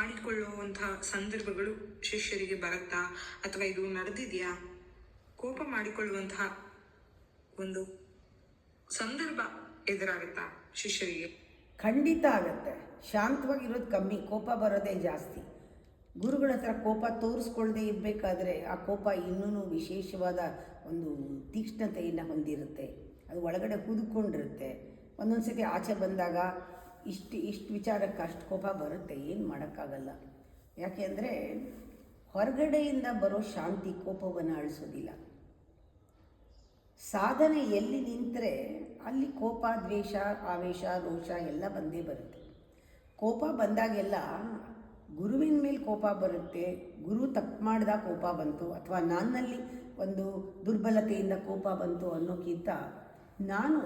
ಮಾಡಿಕೊಳ್ಳುವಂತಹ ಸಂದರ್ಭಗಳು ಶಿಷ್ಯರಿಗೆ ಬರುತ್ತಾ, ಅಥವಾ ಇದು ನಡೆದಿದೆಯಾ? ಕೋಪ ಮಾಡಿಕೊಳ್ಳುವಂತಹ ಒಂದು ಸಂದರ್ಭ ಎದುರಾಗುತ್ತಾ ಶಿಷ್ಯರಿಗೆ? ಖಂಡಿತ ಆಗತ್ತೆ. ಶಾಂತವಾಗಿರೋದು ಕಮ್ಮಿ, ಕೋಪ ಬರೋದೇ ಜಾಸ್ತಿ. ಗುರುಗಳ ಹತ್ರ ಕೋಪ ತೋರಿಸ್ಕೊಳ್ಳದೆ ಇರಬೇಕಾದ್ರೆ ಆ ಕೋಪ ಇನ್ನೂ ವಿಶೇಷವಾದ ಒಂದು ತೀಕ್ಷ್ಣತೆಯನ್ನು ಹೊಂದಿರುತ್ತೆ. ಅದು ಒಳಗಡೆ ಕೂದುಕೊಂಡಿರುತ್ತೆ. ಒಂದೊಂದು ಸತಿ ಆಚೆ ಬಂದಾಗ ಇಷ್ಟು ವಿಚಾರಕ್ಕೆ ಅಷ್ಟು ಕೋಪ ಬರುತ್ತೆ, ಏನು ಮಾಡೋಕ್ಕಾಗಲ್ಲ. ಯಾಕೆ ಅಂದರೆ ಹೊರಗಡೆಯಿಂದ ಬರೋ ಶಾಂತಿ ಕೋಪವನ್ನು ಅಳಿಸೋದಿಲ್ಲ. ಸಾಧನೆ ಎಲ್ಲಿ ನಿಂತರೆ ಅಲ್ಲಿ ಕೋಪ, ದ್ವೇಷ, ಆವೇಶ, ರೋಷ ಎಲ್ಲ ಬಂದೇ ಬರುತ್ತೆ. ಕೋಪ ಬಂದಾಗೆಲ್ಲ ಗುರುವಿನ ಮೇಲೆ ಕೋಪ ಬರುತ್ತೆ. ಗುರು ತಪ್ಪು ಮಾಡಿದಾಗ ಕೋಪ ಬಂತು, ಅಥವಾ ನನ್ನಲ್ಲಿ ಒಂದು ದುರ್ಬಲತೆಯಿಂದ ಕೋಪ ಬಂತು ಅನ್ನೋಕ್ಕಿಂತ ನಾನು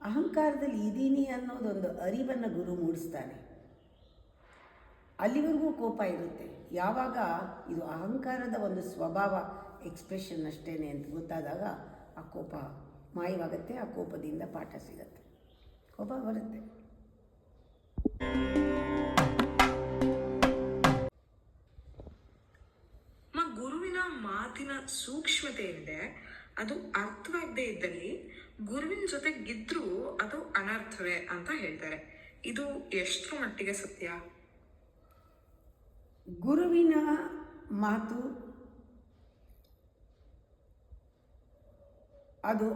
ಅಹಂಕಾರದಲ್ಲಿ ಇದ್ದೀನಿ ಅನ್ನೋದೊಂದು ಅರಿವನ್ನು ಗುರು ಮೂಡಿಸ್ತಾನೆ. ಅಲ್ಲಿವರೆಗೂ ಕೋಪ ಇರುತ್ತೆ. ಯಾವಾಗ ಇದು ಅಹಂಕಾರದ ಒಂದು ಸ್ವಭಾವ, ಎಕ್ಸ್ಪ್ರೆಷನ್ ಅಷ್ಟೇ ಅಂತ ಗೊತ್ತಾದಾಗ ಆ ಕೋಪ ಮಾಯವಾಗುತ್ತೆ. ಆ ಕೋಪದಿಂದ ಪಾಠ ಸಿಗತ್ತೆ, ಕೋಪ ಬರುತ್ತೆ. ಗುರುವಿನ ಮಾತಿನ ಸೂಕ್ಷ್ಮತೆ ಏನಿದೆ ಅದು ಅರ್ಥವಾಗದೇ ಇದ್ದಲ್ಲಿ ಗುರುವಿನ ಜೊತೆಗಿದ್ರೂ ಅದು ಅನರ್ಥವೇ ಅಂತ ಹೇಳ್ತಾರೆ. ಇದು ಎಷ್ಟರ ಮಟ್ಟಿಗೆ ಸತ್ಯ? ಗುರುವಿನ ಮಾತು ಅದು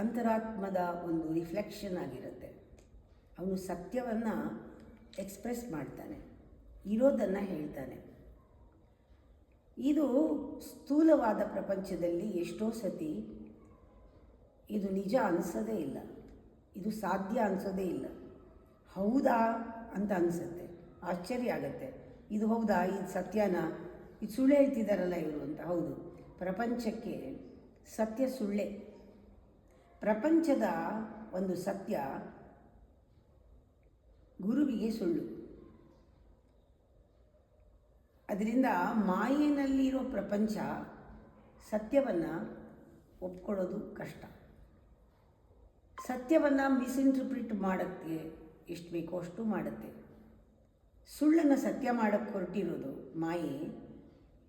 ಅಂತರಾತ್ಮದ ಒಂದು ರಿಫ್ಲೆಕ್ಷನ್ ಆಗಿರುತ್ತೆ. ಅವನು ಸತ್ಯವನ್ನು ಎಕ್ಸ್ಪ್ರೆಸ್ ಮಾಡ್ತಾನೆ, ಇರೋದನ್ನು ಹೇಳ್ತಾನೆ. ಇದು ಸ್ಥೂಲವಾದ ಪ್ರಪಂಚದಲ್ಲಿ ಎಷ್ಟೋ ಸತಿ ಇದು ನಿಜ ಅನಿಸೋದೇ ಇಲ್ಲ, ಇದು ಸಾಧ್ಯ ಅನಿಸೋದೇ ಇಲ್ಲ. ಹೌದಾ ಅಂತ ಅನಿಸುತ್ತೆ, ಆಶ್ಚರ್ಯ ಆಗುತ್ತೆ. ಇದು ಹೌದಾ, ಇದು ಸತ್ಯನಾ, ಇದು ಸುಳ್ಳು ಹೇಳ್ತಿದ್ದಾರಲ್ಲ ಇವರು ಅಂತ. ಹೌದು, ಪ್ರಪಂಚಕ್ಕೆ ಸತ್ಯ ಸುಳ್ಳೆ. ಪ್ರಪಂಚದ ಒಂದು ಸತ್ಯ ಗುರುವಿಗೆ ಸುಳ್ಳು. ಅದರಿಂದ ಮಾಯೆನಲ್ಲಿರೋ ಪ್ರಪಂಚ ಸತ್ಯವನ್ನು ಒಪ್ಕೊಳ್ಳೋದು ಕಷ್ಟ. ಸತ್ಯವನ್ನು ಮಿಸ್ಇಂಟರ್ಪ್ರಿಟ್ ಮಾಡೋಕ್ಕೆ ಎಷ್ಟು ಬೇಕೋ ಅಷ್ಟು ಮಾಡುತ್ತೆ. ಸುಳ್ಳನ್ನು ಸತ್ಯ ಮಾಡೋಕ್ಕೆ ಹೊರಟಿರೋದು ಮಾಯೆ.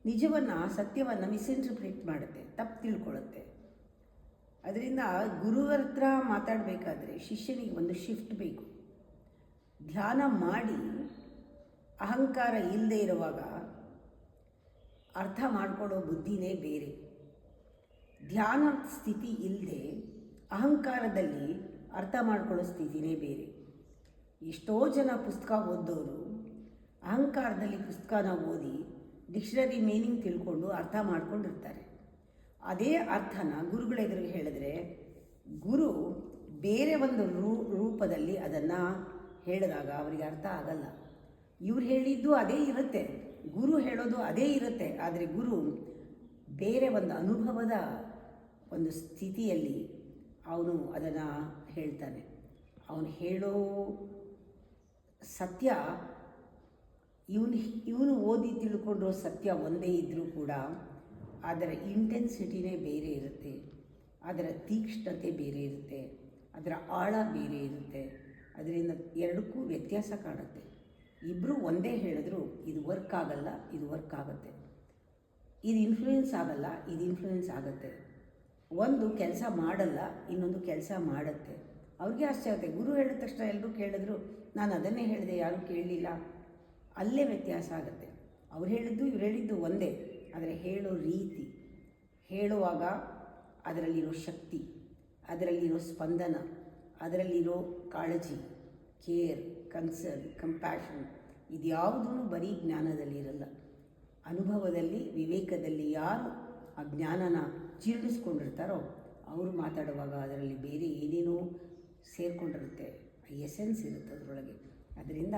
ನಿಜವನ್ನು, ಸತ್ಯವನ್ನು ಮಿಸ್ಇಂಟರ್ಪ್ರಿಟ್ ಮಾಡುತ್ತೆ, ತಪ್ಪು ತಿಳ್ಕೊಳ್ಳುತ್ತೆ. ಅದರಿಂದ ಗುರುವರ ಹತ್ರ ಮಾತಾಡಬೇಕಾದ್ರೆ ಶಿಷ್ಯನಿಗೆ ಒಂದು ಶಿಫ್ಟ್ ಬೇಕು. ಧ್ಯಾನ ಮಾಡಿ ಅಹಂಕಾರ ಇಲ್ಲದೆ ಇರುವಾಗ ಅರ್ಥ ಮಾಡಿಕೊಳ್ಳೋ ಬುದ್ಧಿನೇ ಬೇರೆ. ಧ್ಯಾನ ಸ್ಥಿತಿ ಇಲ್ಲದೆ ಅಹಂಕಾರದಲ್ಲಿ ಅರ್ಥ ಮಾಡ್ಕೊಳ್ಳೋ ಸ್ಥಿತಿನೇ ಬೇರೆ. ಎಷ್ಟೋ ಜನ ಪುಸ್ತಕ ಓದೋರು ಅಹಂಕಾರದಲ್ಲಿ ಪುಸ್ತಕನ ಓದಿ ಡಿಕ್ಷನರಿ ಮೀನಿಂಗ್ ತಿಳ್ಕೊಂಡು ಅರ್ಥ ಮಾಡ್ಕೊಂಡಿರ್ತಾರೆ. ಅದೇ ಅರ್ಥನ ಗುರುಗಳ ಎದುರಿಗೆ ಹೇಳಿದ್ರೆ ಗುರು ಬೇರೆ ಒಂದು ರೂಪದಲ್ಲಿ ಅದನ್ನು ಹೇಳಿದಾಗ ಅವರಿಗೆ ಅರ್ಥ ಆಗಲ್ಲ. ಇವ್ರು ಹೇಳಿದ್ದು ಅದೇ ಇರುತ್ತೆ, ಗುರು ಹೇಳೋದು ಅದೇ ಇರುತ್ತೆ. ಆದರೆ ಗುರು ಬೇರೆ ಒಂದು ಅನುಭವದ ಒಂದು ಸ್ಥಿತಿಯಲ್ಲಿ ಅವನು ಅದನ್ನು ಹೇಳ್ತಾನೆ. ಅವನು ಹೇಳೋ ಸತ್ಯ ಇವನು ಓದಿ ತಿಳ್ಕೊಂಡಿರೋ ಸತ್ಯ ಒಂದೇ ಇದ್ದರೂ ಕೂಡ ಅದರ ಇಂಟೆನ್ಸಿಟಿನೇ ಬೇರೆ ಇರುತ್ತೆ, ಅದರ ತೀಕ್ಷ್ಣತೆ ಬೇರೆ ಇರುತ್ತೆ, ಅದರ ಆಳ ಬೇರೆ ಇರುತ್ತೆ. ಅದರಿಂದ ಎರಡಕ್ಕೂ ವ್ಯತ್ಯಾಸ ಕಾಣುತ್ತೆ. ಇಬ್ಬರು ಒಂದೇ ಹೇಳಿದ್ರು ಇದು ವರ್ಕ್ ಆಗಲ್ಲ, ಇದು ವರ್ಕ್ ಆಗುತ್ತೆ. ಇದು ಇನ್ಫ್ಲೂಯೆನ್ಸ್ ಆಗಲ್ಲ, ಇದು ಇನ್ಫ್ಲೂಯೆನ್ಸ್ ಆಗುತ್ತೆ. ಒಂದು ಕೆಲಸ ಮಾಡಲ್ಲ, ಇನ್ನೊಂದು ಕೆಲಸ ಮಾಡುತ್ತೆ. ಅವ್ರಿಗೆ ಆಶ್ಚರ್ಯ ಆಗುತ್ತೆ. ಗುರು ಹೇಳಿದ ತಕ್ಷಣ ಎಲ್ಲರೂ ಕೇಳಿದ್ರು, ನಾನು ಅದನ್ನೇ ಹೇಳಿದೆ, ಯಾರೂ ಕೇಳಲಿಲ್ಲ. ಅಲ್ಲೇ ವ್ಯತ್ಯಾಸ ಆಗುತ್ತೆ. ಅವ್ರು ಹೇಳಿದ್ದು ಇವ್ರು ಹೇಳಿದ್ದು ಒಂದೇ, ಆದರೆ ಹೇಳೋ ರೀತಿ, ಹೇಳುವಾಗ ಅದರಲ್ಲಿರೋ ಶಕ್ತಿ, ಅದರಲ್ಲಿರೋ ಸ್ಪಂದನ, ಅದರಲ್ಲಿರೋ ಕಾಳಜಿ, ಕೇರ್, ಕನ್ಸರ್ನ್, ಕಂಪ್ಯಾಷನ್, ಇದ್ಯಾವುದೂ ಬರೀ ಜ್ಞಾನದಲ್ಲಿರಲ್ಲ. ಅನುಭವದಲ್ಲಿ, ವಿವೇಕದಲ್ಲಿ ಯಾರು ಆ ಜ್ಞಾನನ ಜೀರ್ಣಿಸ್ಕೊಂಡಿರ್ತಾರೋ ಅವರು ಮಾತಾಡುವಾಗ ಅದರಲ್ಲಿ ಬೇರೆ ಏನೇನೋ ಸೇರಿಕೊಂಡಿರುತ್ತೆ, ಎಸೆನ್ಸ್ ಇರುತ್ತೆ ಅದರೊಳಗೆ. ಅದರಿಂದ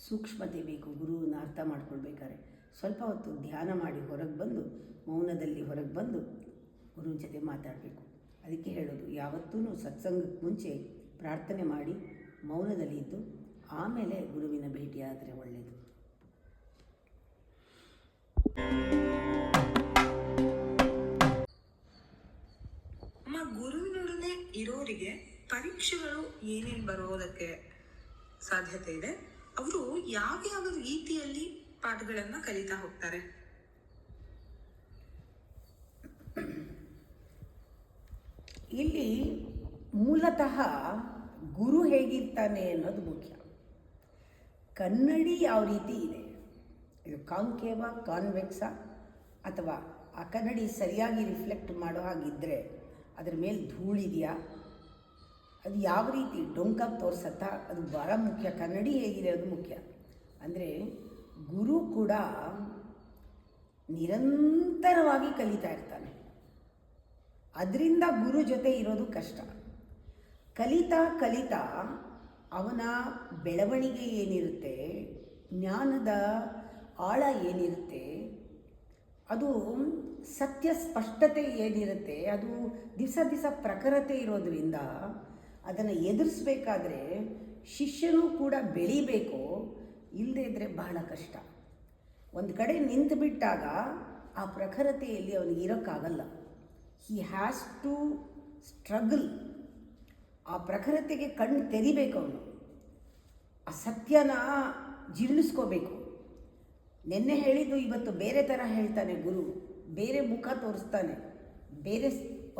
ಸೂಕ್ಷ್ಮತೆ ಬೇಕು. ಗುರುವನ್ನ ಅರ್ಥ ಮಾಡ್ಕೊಳ್ಬೇಕಾದ್ರೆ ಸ್ವಲ್ಪ ಹೊತ್ತು ಧ್ಯಾನ ಮಾಡಿ ಹೊರಗೆ ಬಂದು, ಮೌನದಲ್ಲಿ ಹೊರಗೆ ಬಂದು ಗುರುವಿನ ಜೊತೆ ಮಾತಾಡಬೇಕು. ಅದಕ್ಕೆ ಹೇಳೋದು, ಯಾವತ್ತೂ ಸತ್ಸಂಗಕ್ಕೆ ಮುಂಚೆ ಪ್ರಾರ್ಥನೆ ಮಾಡಿ ಮೌನದಲ್ಲಿ ಇದ್ದು ಆಮೇಲೆ ಗುರುವಿನ ಭೇಟಿಯಾದರೆ ಒಳ್ಳೆಯದು. ಗುರುವಿನೊಡನೆ ಇರೋರಿಗೆ ಪರೀಕ್ಷೆಗಳು ಏನೇನು ಬರೋದಕ್ಕೆ ಸಾಧ್ಯತೆ ಇದೆ. ಅವರು ಯಾವ ರೀತಿಯಲ್ಲಿ ಪಾಠಗಳನ್ನ ಕಲಿತಾ ಹೋಗ್ತಾರೆ? ಇಲ್ಲಿ ಮೂಲತಃ ಗುರು ಹೇಗಿರ್ತಾನೆ ಅನ್ನೋದು ಮುಖ್ಯ. ಕನ್ನಡಿ ಯಾವ ರೀತಿ ಇದೆ, ಇದು ಕಾನ್ಕೇವ, ಕಾನ್ವೆಕ್ಸ, ಅಥವಾ ಆ ಕನ್ನಡಿ ಸರಿಯಾಗಿ ರಿಫ್ಲೆಕ್ಟ್ ಮಾಡೋ ಹಾಗಿದ್ದರೆ ಅದರ ಮೇಲೆ ಧೂಳಿದೆಯಾ, ಅದು ಯಾವ ರೀತಿ ಡೊಂಕಾಗಿ ತೋರಿಸತ್ತಾ, ಅದು ಭಾಳ ಮುಖ್ಯ. ಕನ್ನಡಿ ಹೇಗಿದೆ ಅದು ಮುಖ್ಯ. ಅಂದರೆ ಗುರು ಕೂಡ ನಿರಂತರವಾಗಿ ಕಲಿತಾ ಇರ್ತಾನೆ. ಅದರಿಂದ ಗುರು ಜೊತೆ ಇರೋದು ಕಷ್ಟ. ಕಲಿತಾ ಕಲಿತಾ ಅವನ ಬೆಳವಣಿಗೆ ಏನಿರುತ್ತೆ, ಜ್ಞಾನದ ಆಳ ಏನಿರುತ್ತೆ, ಅದು ಸತ್ಯ ಸ್ಪಷ್ಟತೆ ಏನಿರುತ್ತೆ, ಅದು ದಿವಸ ಪ್ರಖರತೆ ಇರೋದರಿಂದ ಅದನ್ನು ಎದುರಿಸ್ಬೇಕಾದ್ರೆ ಶಿಷ್ಯನೂ ಕೂಡ ಬೆಳಿಬೇಕು. ಇಲ್ಲದೇ ಇದ್ದರೆ ಬಹಳ ಕಷ್ಟ. ಒಂದು ಕಡೆ ನಿಂತು ಬಿಟ್ಟಾಗ ಆ ಪ್ರಖರತೆಯಲ್ಲಿ ಅವನಿಗೆ ಇರೋಕ್ಕಾಗಲ್ಲ. He has to struggle. ಆ ಪ್ರಖರತೆಗೆ ಕಣ್ಣು ತೆರಿಬೇಕು. ಅವನು ಆ ಸತ್ಯನ ಜೀರ್ಣಿಸ್ಕೋಬೇಕು. ನಿನ್ನೆ ಹೇಳಿದ್ದು ಇವತ್ತು ಬೇರೆ ಥರ ಹೇಳ್ತಾನೆ ಗುರು. ಬೇರೆ ಮುಖ ತೋರಿಸ್ತಾನೆ, ಬೇರೆ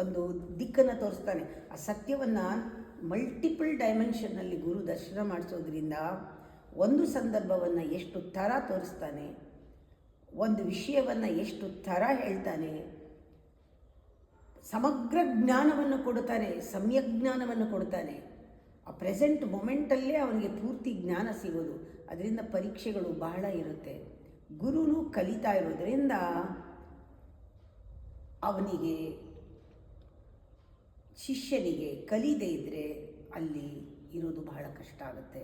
ಒಂದು ದಿಕ್ಕನ್ನು ತೋರಿಸ್ತಾನೆ. ಆ ಸತ್ಯವನ್ನು ಮಲ್ಟಿಪಲ್ ಡೈಮೆನ್ಷನ್ನಲ್ಲಿ ಗುರು ದರ್ಶನ ಮಾಡಿಸೋದ್ರಿಂದ ಒಂದು ಸಂದರ್ಭವನ್ನು ಎಷ್ಟು ಥರ ತೋರಿಸ್ತಾನೆ, ಒಂದು ವಿಷಯವನ್ನು ಎಷ್ಟು ಥರ ಹೇಳ್ತಾನೆ, ಸಮಗ್ರ ಜ್ಞಾನವನ್ನು ಕೊಡ್ತಾನೆ, ಸಮ್ಯಕ್ ಜ್ಞಾನವನ್ನು ಕೊಡ್ತಾನೆ. ಆ ಪ್ರೆಸೆಂಟ್ ಮೊಮೆಂಟಲ್ಲೇ ಅವನಿಗೆ ಪೂರ್ತಿ ಜ್ಞಾನ ಸಿಗೋದು. ಅದರಿಂದ ಪರೀಕ್ಷೆಗಳು ಬಹಳ ಇರುತ್ತೆ. ಗುರುನು ಕಲಿತಾ ಇರೋದರಿಂದ ಅವನಿಗೆ, ಶಿಷ್ಯನಿಗೆ ಕಲಿದೇ ಇದ್ದರೆ ಅಲ್ಲಿ ಇರೋದು ಬಹಳ ಕಷ್ಟ ಆಗುತ್ತೆ.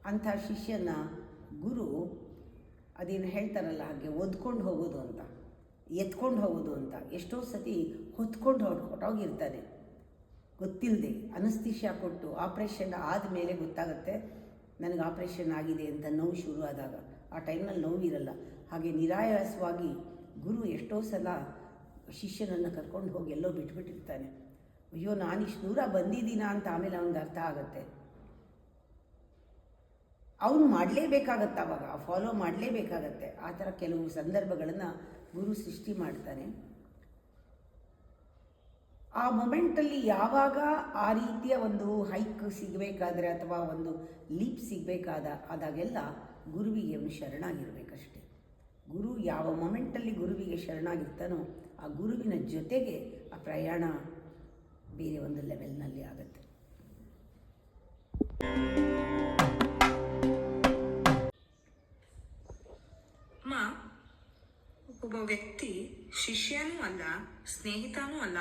ಅಂಥ ಶಿಷ್ಯನ ಗುರು ಅದೇನು ಹೇಳ್ತಾರಲ್ಲ, ಹಾಗೆ ಒದ್ಕೊಂಡು ಹೋಗೋದು ಅಂತ, ಎತ್ಕೊಂಡು ಹೋಗೋದು ಅಂತ. ಎಷ್ಟೋ ಸತಿ ಹೊತ್ಕೊಂಡು ಹೊರಟೋಗಿರ್ತಾನೆ ಗೊತ್ತಿಲ್ಲದೆ. ಅನಸ್ತಿಷ್ಯಾ ಕೊಟ್ಟು ಆಪ್ರೇಷನ್ ಆದಮೇಲೆ ಗೊತ್ತಾಗುತ್ತೆ ನನಗೆ ಆಪ್ರೇಷನ್ ಆಗಿದೆ ಅಂತ. ನೋವು ಶುರು ಆದಾಗ ಆ ಟೈಮ್ನಲ್ಲಿ ನೋವಿರಲ್ಲ. ಹಾಗೆ ನಿರಾಯಾಸವಾಗಿ ಗುರು ಎಷ್ಟೋ ಸಲ ಶಿಷ್ಯನನ್ನು ಕರ್ಕೊಂಡು ಹೋಗಿ ಎಲ್ಲೋ ಬಿಟ್ಬಿಟ್ಟಿರ್ತಾನೆ. ಅಯ್ಯೋ ನಾನಿಷ್ಟು ದೂರ ಬಂದಿದ್ದೀನ ಅಂತ ಆಮೇಲೆ ಅವನಿಗೆ ಅರ್ಥ ಆಗುತ್ತೆ. ಅವನು ಮಾಡಲೇಬೇಕಾಗತ್ತೆ, ಆವಾಗ ಫಾಲೋ ಮಾಡಲೇಬೇಕಾಗತ್ತೆ. ಆ ಥರ ಕೆಲವು ಸಂದರ್ಭಗಳನ್ನು ಗುರು ಸೃಷ್ಟಿ ಮಾಡ್ತಾನೆ. ಆ ಮೊಮೆಂಟಲ್ಲಿ ಯಾವಾಗ ಆ ರೀತಿಯ ಒಂದು ಹೈಕ್ ಸಿಗಬೇಕಾದ್ರೆ ಅಥವಾ ಒಂದು ಲೀಪ್ ಆದಾಗೆಲ್ಲ ಗುರುವಿಗೆ ಅವನು ಶರಣಾಗಿರಬೇಕಷ್ಟೆ. ಗುರು ಯಾವ ಮೊಮೆಂಟಲ್ಲಿ ಗುರುವಿಗೆ ಶರಣಾಗಿರ್ತಾನೋ ಆ ಗುರುವಿನ ಜೊತೆಗೆ ಆ ಪ್ರಯಾಣ ಬೇರೆ ಒಂದು ಲೆವೆಲ್ನಲ್ಲಿ ಆಗುತ್ತೆ. ಒಬ್ಬ ವ್ಯಕ್ತಿ ಶಿಷ್ಯನೂ ಅಲ್ಲ, ಸ್ನೇಹಿತನೂ ಅಲ್ಲ,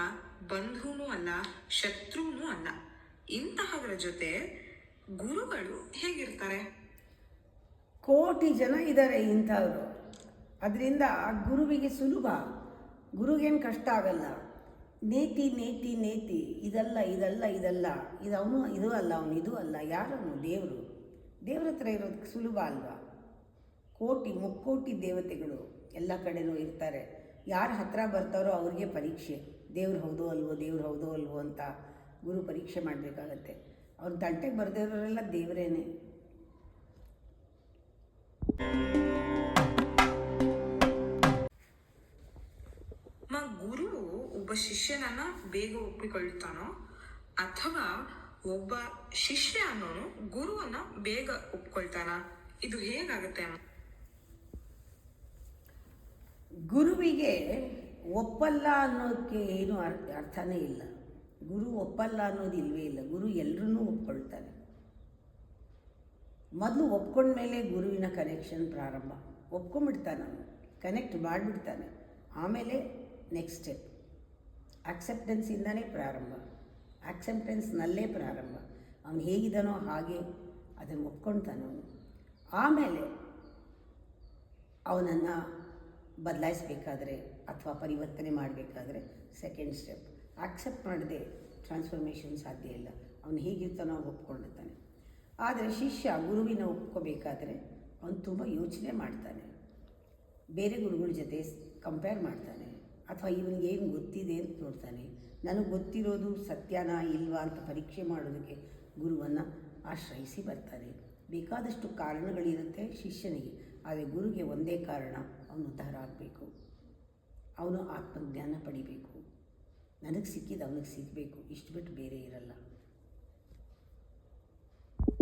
ಬಂಧುನೂ ಅಲ್ಲ, ಶತ್ರುನೂ ಅಲ್ಲ. ಇಂತಹವರ ಜೊತೆ ಗುರುಗಳು ಹೇಗಿರ್ತಾರೆ? ಕೋಟಿ ಜನ ಇದ್ದಾರೆ ಇಂಥವರು. ಅದರಿಂದ ಗುರುವಿಗೆ ಸುಲಭ. ಗುರುಗೇನು ಕಷ್ಟ ಆಗಲ್ಲ. ನೇತಿ ನೇತಿ ನೇತಿ, ಇದಲ್ಲ ಇದಲ್ಲ ಇದಲ್ಲ, ಇದು ಅವನು ಇದು ಅಲ್ಲ, ಅವನು ಇದು ಅಲ್ಲ. ಯಾರವನು? ದೇವರು. ದೇವ್ರ ಹತ್ರ ಇರೋದಕ್ಕೆ ಸುಲಭ ಅಲ್ವಾ? ಕೋಟಿ ಮುಕ್ಕೋಟಿ ದೇವತೆಗಳು ಎಲ್ಲ ಕಡೆನೂ ಇರ್ತಾರೆ. ಯಾರು ಹತ್ರ ಬರ್ತಾರೋ ಅವ್ರಿಗೆ ಪರೀಕ್ಷೆ. ದೇವ್ರು ಹೌದೋ ಅಲ್ವೋ, ದೇವ್ರು ಹೌದೋ ಅಲ್ವೋ ಅಂತ ಗುರು ಪರೀಕ್ಷೆ ಮಾಡಬೇಕಾಗತ್ತೆ. ಅವ್ರ ತಂಟೆಗೆ ಬರೆದಿರೋರೆಲ್ಲ ದೇವರೇನೆ. ಗುರು ಒಬ್ಬ ಶಿಷ್ಯನನ್ನ ಬೇಗ ಒಪ್ಪಿಕೊಳ್ತಾನೋ ಅಥವಾ ಒಬ್ಬ ಶಿಷ್ಯ ಅನ್ನೋನು ಗುರುವನ್ನ ಬೇಗ ಒಪ್ಕೊಳ್ತಾನ? ಇದು ಹೇಗಾಗತ್ತೆ? ಗುರುವಿಗೆ ಒಪ್ಪಲ್ಲ ಅನ್ನೋದಕ್ಕೆ ಏನು ಅರ್ಥನೇ ಇಲ್ಲ. ಗುರು ಒಪ್ಪಲ್ಲ ಅನ್ನೋದು ಇಲ್ವೇ ಇಲ್ಲ. ಗುರು ಎಲ್ಲರನ್ನೂ ಒಪ್ಕೊಳ್ತಾನೆ. ಮೊದಲು ಒಪ್ಕೊಂಡ್ಮೇಲೆ ಗುರುವಿನ ಕನೆಕ್ಷನ್ ಪ್ರಾರಂಭ. ಒಪ್ಕೊಂಡ್ಬಿಡ್ತಾನೆ, ಅವನು ಕನೆಕ್ಟ್ ಮಾಡಿಬಿಡ್ತಾನೆ. ಆಮೇಲೆ ನೆಕ್ಸ್ಟ್ ಸ್ಟೆಪ್ ಆಕ್ಸೆಪ್ಟೆನ್ಸಿಂದನೇ ಪ್ರಾರಂಭ. ಆಕ್ಸೆಪ್ಟೆನ್ಸ್ನಲ್ಲೇ ಪ್ರಾರಂಭ. ಅವನು ಹೇಗಿದ್ದಾನೋ ಹಾಗೆ ಅದನ್ನು ಒಪ್ಕೊಳ್ತಾನೆ ಅವನು. ಆಮೇಲೆ ಅವನನ್ನು ಬದಲಾಯಿಸಬೇಕಾದ್ರೆ ಅಥವಾ ಪರಿವರ್ತನೆ ಮಾಡಬೇಕಾದ್ರೆ ಸೆಕೆಂಡ್ ಸ್ಟೆಪ್. ಆಕ್ಸೆಪ್ಟ್ ಮಾಡದೆ ಟ್ರಾನ್ಸ್ಫಾರ್ಮೇಷನ್ ಸಾಧ್ಯ ಇಲ್ಲ. ಅವನು ಹೇಗಿರ್ತಾನೋ ಒಪ್ಕೊಂಡಿರ್ತಾನೆ. ಆದರೆ ಶಿಷ್ಯ ಗುರುವಿನ ಒಪ್ಕೋಬೇಕಾದ್ರೆ ಅವನು ತುಂಬ ಯೋಚನೆ ಮಾಡ್ತಾನೆ. ಬೇರೆ ಗುರುಗಳ ಜೊತೆ ಕಂಪೇರ್ ಮಾಡ್ತಾನೆ. ಅಥವಾ ಇವನಿಗೆ ಏನು ಗೊತ್ತಿದೆ ಅಂತ ನೋಡ್ತಾನೆ. ನನಗೆ ಗೊತ್ತಿರೋದು ಸತ್ಯನಾ ಇಲ್ವಾ ಅಂತ ಪರೀಕ್ಷೆ ಮಾಡೋದಕ್ಕೆ ಗುರುವನ್ನು ಆಶ್ರಯಿಸಿ ಬರ್ತಾರೆ. ಬೇಕಾದಷ್ಟು ಕಾರಣಗಳಿರುತ್ತೆ ಶಿಷ್ಯನಿಗೆ, ಆದರೆ ಗುರುಗೆ ಒಂದೇ ಕಾರಣ, ಅವನು ಉದ್ಧಾರ ಆಗಬೇಕು, ಅವನು ಆತ್ಮಜ್ಞಾನ ಪಡಿಬೇಕು, ನನಗೆ ಸಿಕ್ಕಿದ್ದು ಅವನಿಗೆ ಸಿಗಬೇಕು, ಇಷ್ಟು ಬಿಟ್ಟು ಬೇರೆ ಇರಲ್ಲ.